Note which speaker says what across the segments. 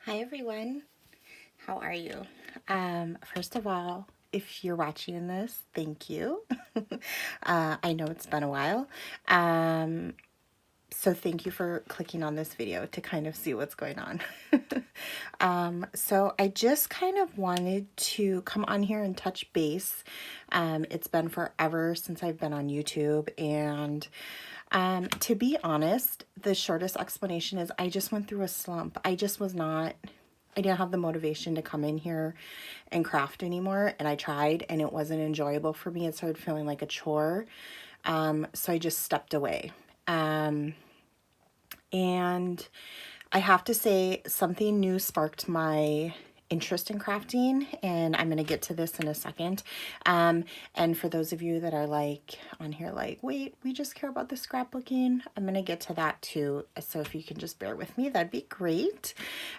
Speaker 1: Hi everyone, how are you? First of all, if you're watching this, thank you. I know it's been a while. So thank you for clicking on this video to kind of see what's going on. So I just kind of wanted to come on here and touch base. It's been forever since I've been on YouTube, and to be honest, the shortest explanation is I just went through a slump. I didn't have the motivation to come in here and craft anymore, and I tried and it wasn't enjoyable for me. It started feeling like a chore. So I just stepped away. And I have to say, something new sparked my interest in crafting, and I'm going to get to this in a second. And for those of you that are like on here like, wait, we just care about the scrapbooking, I'm going to get to that too. So if you can just bear with me, that'd be great.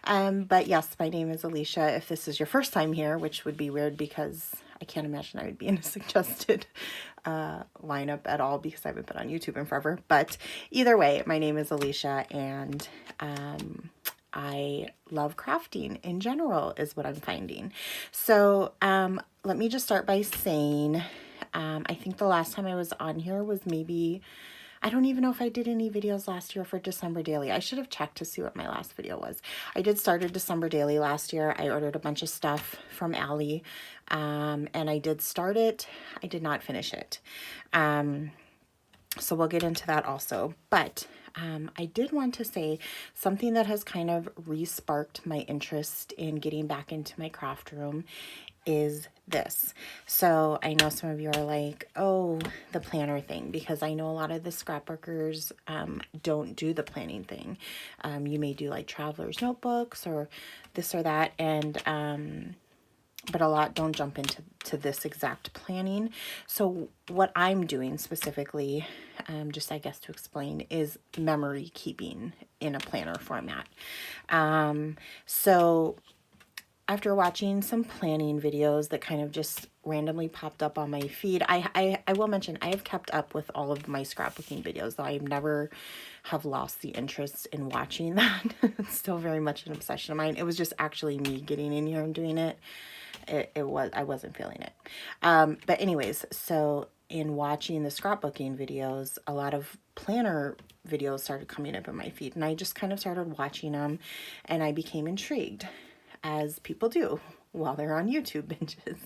Speaker 1: But yes, my name is Alicia. If this is your first time here, which would be weird because I can't imagine I would be in a suggested lineup at all because I haven't been on YouTube in forever. But either way, my name is Alicia, and I love crafting in general is what I'm finding. So let me just start by saying I think the last time I was on here was maybe, I don't even know if I did any videos last year for December Daily. I should have checked to see what my last video was. I did start a December Daily last year. I ordered a bunch of stuff from Allie, and I did start it. I did not finish it. So we'll get into that also. But I did want to say something that has kind of re-sparked my interest in getting back into my craft room is this. So I know some of you are like, oh, the planner thing, because I know a lot of the scrapbookers don't do the planning thing. You may do like traveler's notebooks or this or that, and but a lot don't jump into this exact planning. So what I'm doing specifically, just I guess to explain, is memory keeping in a planner format. So after watching some planning videos that kind of just randomly popped up on my feed, I will mention I have kept up with all of my scrapbooking videos, though I never have lost the interest in watching that. It's still very much an obsession of mine. It was just actually me getting in here and doing it. I wasn't feeling it. But anyways, so in watching the scrapbooking videos, a lot of planner videos started coming up in my feed, and I just kind of started watching them, and I became intrigued, as people do while they're on YouTube binges.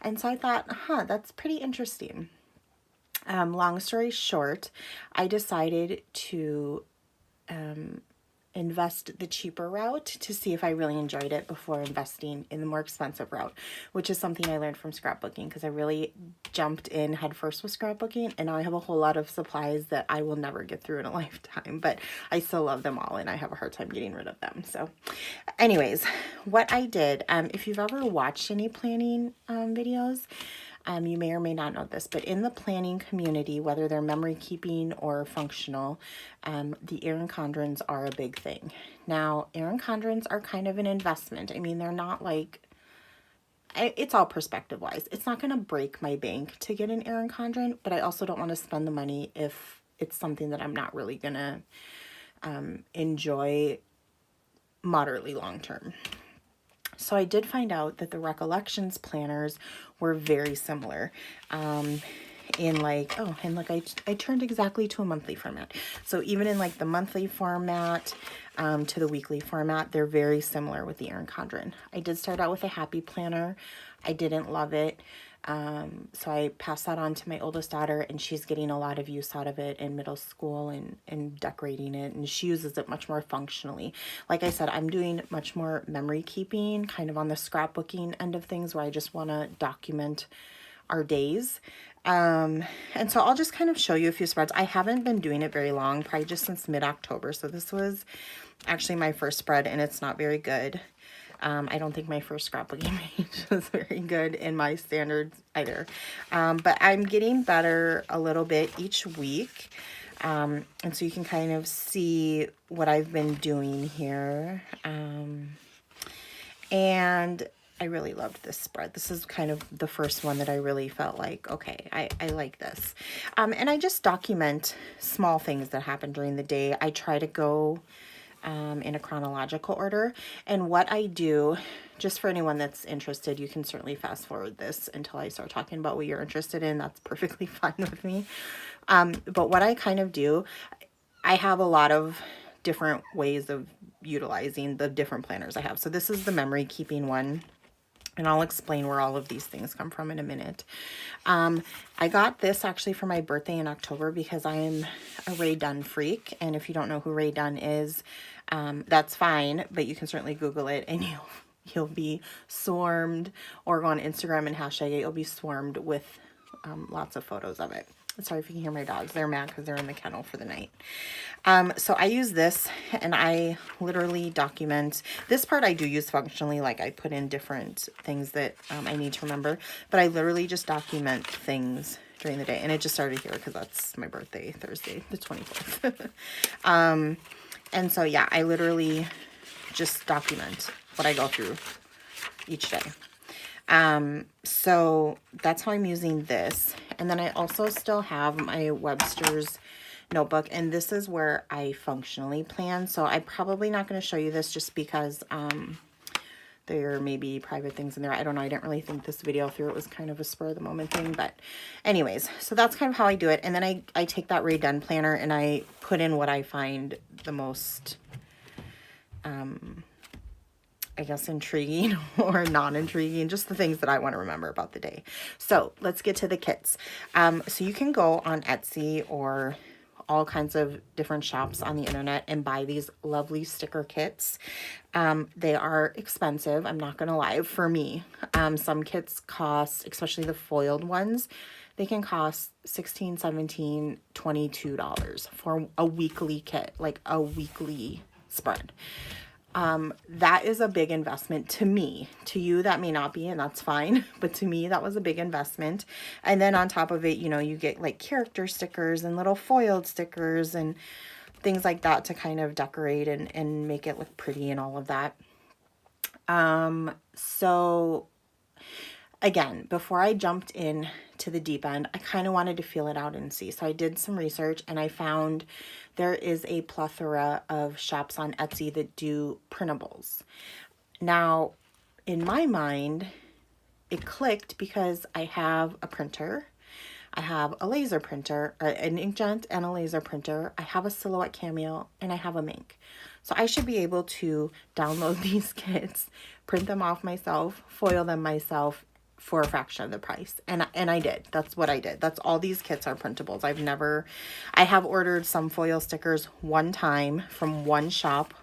Speaker 1: And so I thought, that's pretty interesting. Long story short, I decided to invest the cheaper route to see if I really enjoyed it before investing in the more expensive route, which is something I learned from scrapbooking, because I really jumped in headfirst with scrapbooking, and now I have a whole lot of supplies that I will never get through in a lifetime, but I still love them all and I have a hard time getting rid of them. So anyways, what I did, if you've ever watched any planning videos, you may or may not know this, but in the planning community, whether they're memory keeping or functional, the Erin Condrens are a big thing. Now, Erin Condrens are kind of an investment. I mean, they're not like, it's all perspective wise. It's not going to break my bank to get an Erin Condren, but I also don't want to spend the money if it's something that I'm not really going to enjoy moderately long term. So I did find out that the Recollections planners were very similar. In like, oh, and look, I turned exactly to a monthly format. So even in like the monthly format to the weekly format, they're very similar with the Erin Condren. I did start out with a happy planner. I didn't love it. So I passed that on to my oldest daughter, and she's getting a lot of use out of it in middle school and decorating it, and she uses it much more functionally. Like I said, I'm doing much more memory keeping, kind of on the scrapbooking end of things, where I just want to document our days. And so I'll just kind of show you a few spreads. I haven't been doing it very long, probably just since mid-October. So this was actually my first spread, and it's not very good. I don't think my first scrapbooking page was very good in my standards either. But I'm getting better a little bit each week. And so you can kind of see what I've been doing here. And I really loved this spread. This is kind of the first one that I really felt like, okay, I like this. And I just document small things that happen during the day. I try to go in a chronological order. And what I do, just for anyone that's interested, you can certainly fast forward this until I start talking about what you're interested in. That's perfectly fine with me. But what I kind of do, I have a lot of different ways of utilizing the different planners I have. So this is the memory keeping one, and I'll explain where all of these things come from in a minute. I got this actually for my birthday in October because I am a Ray Dunn freak. And if you don't know who Ray Dunn is, that's fine, but you can certainly Google it and you'll be swarmed, or go on Instagram and hashtag it. You'll be swarmed with lots of photos of it. Sorry if you can hear my dogs. They're mad because they're in the kennel for the night. So I use this and I literally document this part. I do use functionally, like I put in different things that I need to remember, but I literally just document things during the day. And it just started here because that's my birthday, Thursday, the 24th. And so, yeah, I literally just document what I go through each day. So that's how I'm using this. And then I also still have my Webster's notebook, and this is where I functionally plan. So I'm probably not going to show you this just because, there may be private things in there. I don't know. I didn't really think this video through. It was kind of a spur of the moment thing, but anyways, so that's kind of how I do it. And then I take that Ray Dunn planner and I put in what I find the most, I guess, intriguing or non-intriguing, just the things that I want to remember about the day. So let's get to the kits. So you can go on Etsy or all kinds of different shops on the internet and buy these lovely sticker kits. They are expensive, I'm not gonna lie, for me. Some kits cost, especially the foiled ones, they can cost $16, $17, $22 for a weekly kit, like a weekly spread. That is a big investment to me. To you, that may not be, and that's fine. But to me, that was a big investment. And then on top of it, you know, you get like character stickers and little foiled stickers and things like that to kind of decorate and make it look pretty and all of that. So again, before I jumped in to the deep end, I kind of wanted to feel it out and see. So I did some research and I found there is a plethora of shops on Etsy that do printables. Now, in my mind, it clicked because I have a printer. I have a laser printer, an inkjet and a laser printer. I have a Silhouette Cameo and I have a Mink. So I should be able to download these kits, print them off myself, foil them myself, for a fraction of the price. And I did. That's what I did. That's all these kits are printables. I have ordered some foil stickers one time from one shop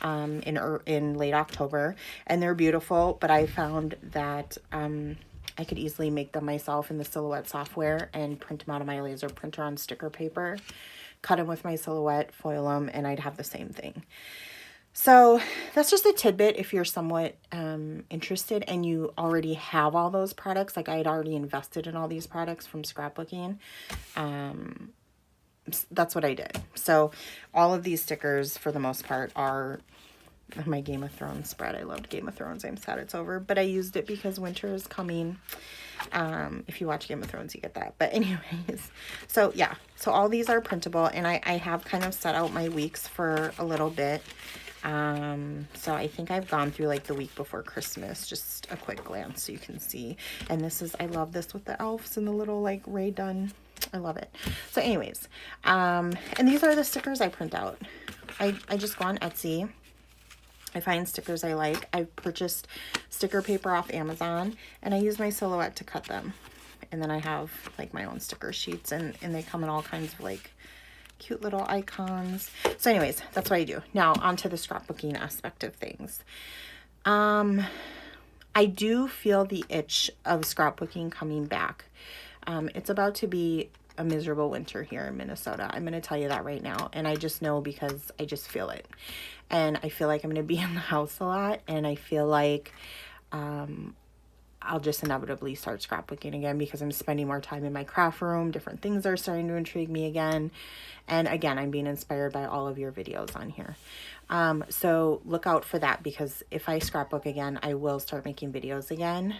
Speaker 1: in late October, and they're beautiful, but I found that I could easily make them myself in the Silhouette software and print them out of my laser printer on sticker paper, cut them with my Silhouette, foil them, and I'd have the same thing. So that's just a tidbit if you're somewhat interested and you already have all those products. Like I had already invested in all these products from scrapbooking. That's what I did. So all of these stickers for the most part are my Game of Thrones spread. I loved Game of Thrones. I'm sad it's over, but I used it because winter is coming. If you watch Game of Thrones, you get that. But anyways, so yeah, so all these are printable, and I have kind of set out my weeks for a little bit. So I think I've gone through like the week before Christmas, just a quick glance so you can see. And this is, I love this with the elves and the little like Ray Dunn. I love it. So anyways, and these are the stickers I print out. I just go on Etsy. I find stickers I like. I've purchased sticker paper off Amazon and I use my Silhouette to cut them. And then I have like my own sticker sheets and they come in all kinds of like cute little icons. So anyways, that's what I do. Now onto the scrapbooking aspect of things. I do feel the itch of scrapbooking coming back. It's about to be a miserable winter here in Minnesota. I'm going to tell you that right now. And I just know because I just feel it. And I feel like I'm going to be in the house a lot. And I feel like I'll just inevitably start scrapbooking again because I'm spending more time in my craft room. Different things are starting to intrigue me again. And again, I'm being inspired by all of your videos on here. So look out for that because if I scrapbook again, I will start making videos again.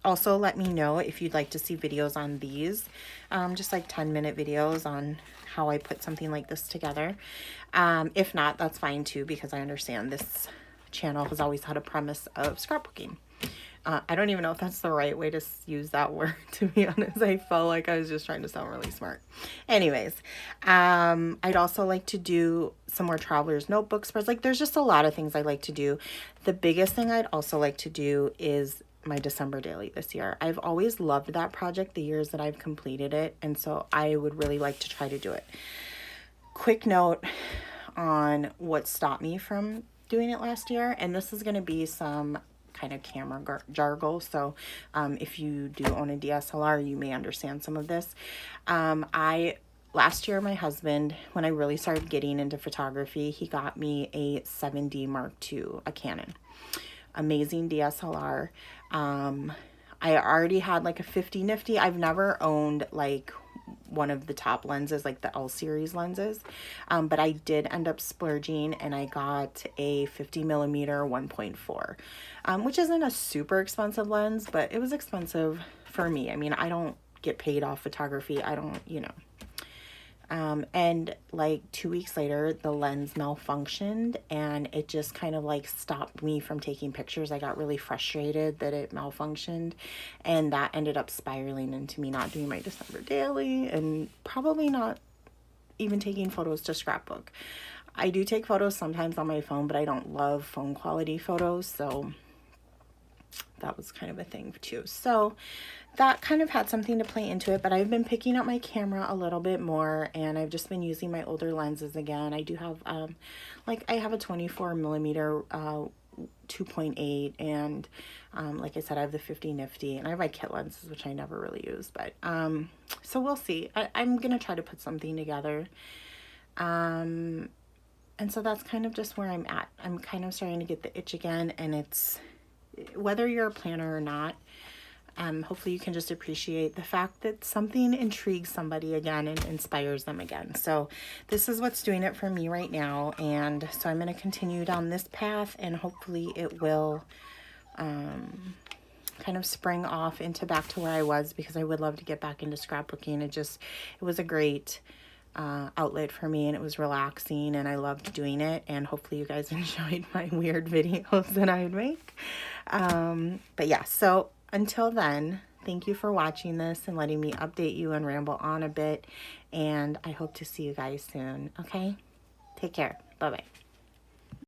Speaker 1: Also, let me know if you'd like to see videos on these, just like 10-minute videos on how I put something like this together. If not, that's fine too, because I understand this channel has always had a premise of scrapbooking. I don't even know if that's the right way to use that word, to be honest. I felt like I was just trying to sound really smart. Anyways, I'd also like to do some more traveler's notebook spreads. Like, there's just a lot of things I like to do. The biggest thing I'd also like to do is my December daily this year. I've always loved that project the years that I've completed it, and so I would really like to try to do it. Quick note on what stopped me from doing it last year, and this is going to be some kind of camera jargon, so if you do own a DSLR, you may understand some of this. Last year, my husband, when I really started getting into photography, he got me a 7D Mark II, a Canon. Amazing DSLR. I already had like a 50 nifty. I've never owned like one of the top lenses, like the L series lenses, but I did end up splurging and I got a 50 millimeter 1.4, which isn't a super expensive lens, but it was expensive for me. I mean, I don't get paid off photography. I don't, you know. And like 2 weeks later, the lens malfunctioned and it just kind of like stopped me from taking pictures. I got really frustrated that it malfunctioned, and that ended up spiraling into me not doing my December daily and probably not even taking photos to scrapbook. I do take photos sometimes on my phone, but I don't love phone quality photos, so that was kind of a thing too. So that kind of had something to play into it, but I've been picking up my camera a little bit more, and I've just been using my older lenses again. I do have like I have a 24 millimeter 2.8, and like I said, I have the 50 nifty, and I have my kit lenses, which I never really use, but so we'll see. I'm gonna try to put something together, and so that's kind of just where I'm at. I'm kind of starting to get the itch again, and it's, whether you're a planner or not, hopefully you can just appreciate the fact that something intrigues somebody again and inspires them again. So this is what's doing it for me right now. And so I'm going to continue down this path, and hopefully it will kind of spring off into back to where I was, because I would love to get back into scrapbooking. It was a great outlet for me, and it was relaxing, and I loved doing it, and hopefully you guys enjoyed my weird videos that I would make. But yeah, so until then, thank you for watching this and letting me update you and ramble on a bit, and I hope to see you guys soon. Okay, take care. Bye bye.